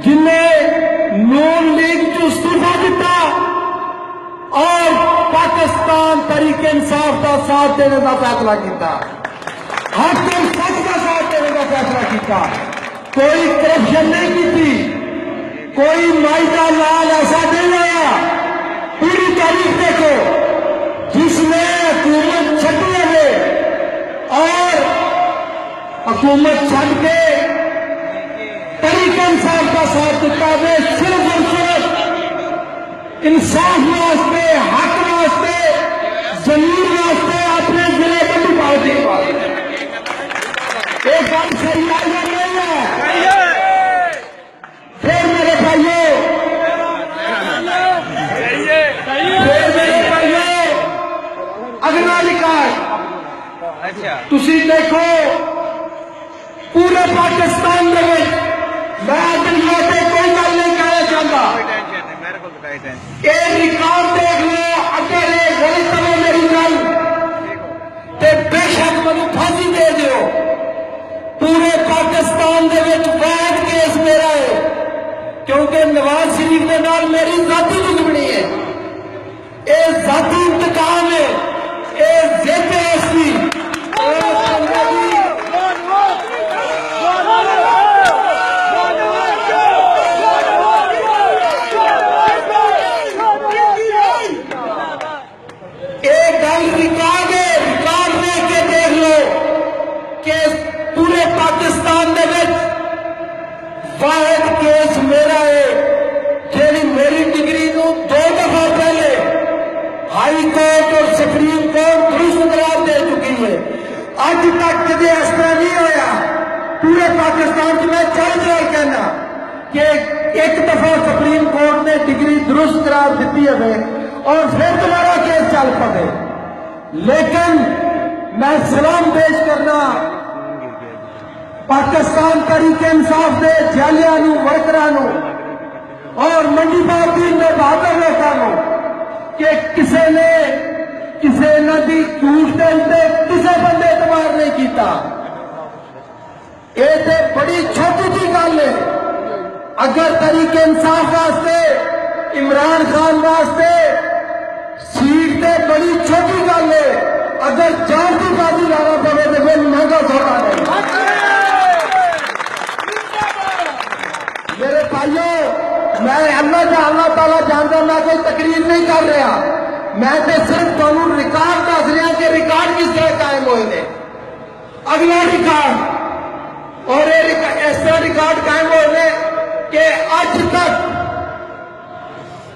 جنہیں نون لیگ چ استعفا دیتا اور پاکستان تحریک انصاف کا ساتھ دینے کا فیصلہ کیتا، حق اور سچ کا ساتھ دینے کا فیصلہ کیتا، کوئی کرپشن نہیں کی تھی، کوئی معاہدہ لال ایسا نہیں آیا۔ پوری تاریخ دیکھو، جس نے حکومت چھٹی ہے اور حکومت چھٹ کے تحریک انصاف کا ساتھ دیتا ہے، صرف اور صرف انصاف واسطے، حق واسطے، زمین واسطے، اپنے ضلع بندی پارٹی ایک کام صحیح آئی نہیں ہے۔ پھر میرے بھائیوں، اگلا ریکارڈ تسی دیکھو پورے پاکستان میں، میں دنیا سے کوئی گل نہیں کہنا چاہتا، ایک ریکارڈ دیکھ لو، اگر یہ غلط ہے میری گل تو بے شک مجھے پھانسی دے دیو۔ پورے پاکستان دے وچ واحد کیس میرا ہے، کیونکہ نواز شریف کے نال میری ذاتی دشمنی ہے، یہ ذاتی انتقام ہے، یہ ضد ہے اس کی۔ ایک گل ریکارڈ ہے، ریکارڈ لے کے دیکھ لو کہ پورے پاکستان دے وچ واحد کیس میرا ہے، جیڑی میری ڈگری نو 2 دفعہ پہلے ہائی کورٹ اور سپریم کورٹ درست قرار دے چکی ہے۔ اج تک کدی اس طرح نہیں ہویا پورے پاکستان میں، چل کہنا کہ ایک دفعہ سپریم کورٹ نے ڈگری درست قرار دیتی ہے اور پھر دوبارہ کیس چل پڑے۔ لیکن میں سلام پیش کرنا پاکستان تحریک انصاف دے جالیاں نو، ورکراں نو اور منڈی پارٹی نے بہادر لوگوں نو کہ کسی نے کسی نہ دی جھوٹ دے کسی بندے اعتبار نہیں کیتا۔ یہ تے بڑی چھوٹی جی گل ہے، اگر تحریک انصاف واسطے، عمران خان واسطے سیٹ تے بڑی چھوٹی گل ہے، اگر جان کی بازی لانا پڑے تو پھر مہنگا تھوڑا نہیں۔ میرے بھائیوں، میں اللہ تعالیٰ جانتا، میں کوئی تقریر نہیں کر رہا، میں تے صرف تمہیں ریکارڈ دس رہا کہ ریکارڈ کس طرح قائم ہوئے نے۔ اگلا ریکارڈ، اور اس طرح ریکارڈ قائم ہوئے کہ اج تک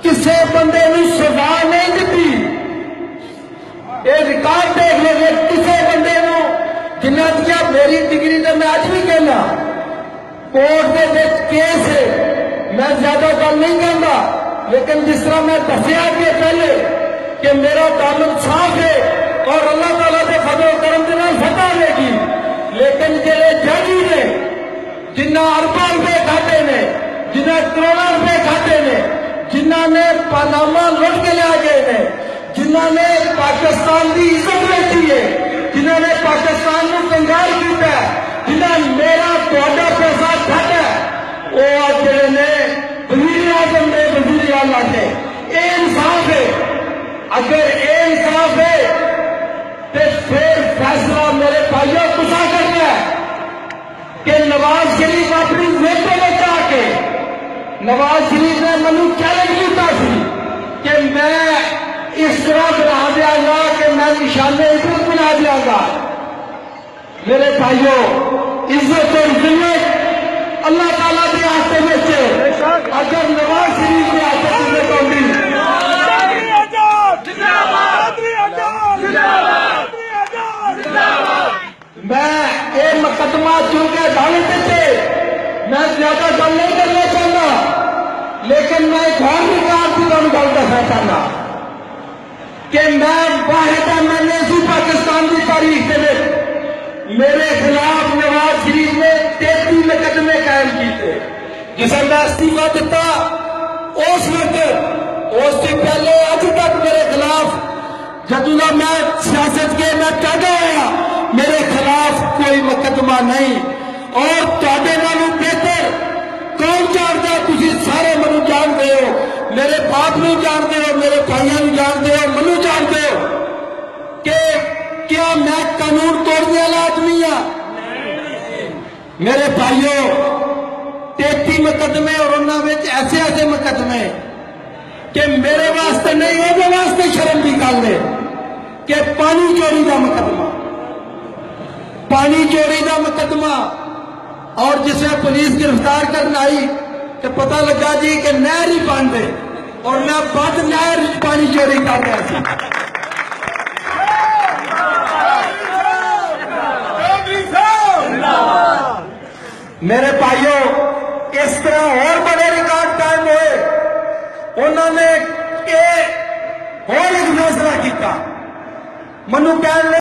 کسی بندے نے سزا نہیں دیتی۔ یہ ریکارڈ دیکھ لو گے، کسی بندے نو جنہ دیا میری ڈگری تو میں اج بھی کہنا کورٹ کے وچ کیس ہے، میں زیادہ گل نہیں کرتا، لیکن جس طرح میں دسیا کہ پہلے کہ میرا تعلق صاف ہے اور اللہ تعالیٰ کے فضل و کرم کے نال فتح لے گی، لیکن جڑے ججی نے جنہ ارباں روپے کھاتے نے، جنہ کروڑاں روپے کھاتے نے، جنہ نے پاناما لٹ کے لے گئے نے، جنہ نے پاکستان کی عزت بیچی ہے، جنہ نے پاکستان کو کنگال کیا ہے، جنہ میرا تھوڑا پیسہ کھاتا ہے، وہ آج جڑے نے وزیر اعظم نے، وزیر اعلیٰ نے، یہ انصاف ہے۔ اگر یہ انصاف ہے تو پھر فیصلہ میرے بھائیوں کسا کرنا ہے کہ نواز شریف اپنی ویٹے میں جا کے، نواز شریف نے مجھے چیلنج کیا سی کہ میں اس طرح بنا دیا گا کہ میں نشان عزت بنا دیا گا۔ میرے بھائیوں، عزت اور ذلت اللہ تعالیٰ کے ہاتھ میں سے، اگر نواز شریف کے ہاتھ میں ہوگی، میں یہ مقدمہ چونکہ عدالت سے میں زیادہ گل نہیں کرنا چاہتا، لیکن میں ایک اور ریکارڈ کی گل کرنا چاہتا کہ میں واحد MLA پاکستان کی تاریخ کے میرے خلاف نواز شریف نے 33 مقدمے قائم کیتے، جسے میں استعفا دیتا اس وقت، اس سے پہلے اج تک میرے خلاف جدوں میں سیاست کے میں پیدا ہوا میرے خلاف کوئی مقدمہ نہیں، اور تواڈے نالوں بہتر کون چاہتا میرے باپ نو جانتے ہو, میرے بھائیوں نو جانتے ہو, منو جانتے ہو کہ کیا میں قانون توڑنے والا آدمی ہاں؟ میرے بھائیوں 33 مقدمے اور انہوں میں ایسے ایسے مقدمے کہ میرے واسطے نہیں, وہ واسطے شرم کی گل ہے کہ پانی چوری کا مقدمہ, پانی چوری کا مقدمہ, اور جسے پولیس گرفتار کرنا آئی تو پتہ لگا جی کہ نہر ہی بند ہے اور میں بند نہر پانی چوری کر رہا تھا. میرے بھائیوں اس طرح اور بڑے ریکارڈ قائم ہوئے. انہوں نے اور ایک فیصلہ کیا, منو کہنے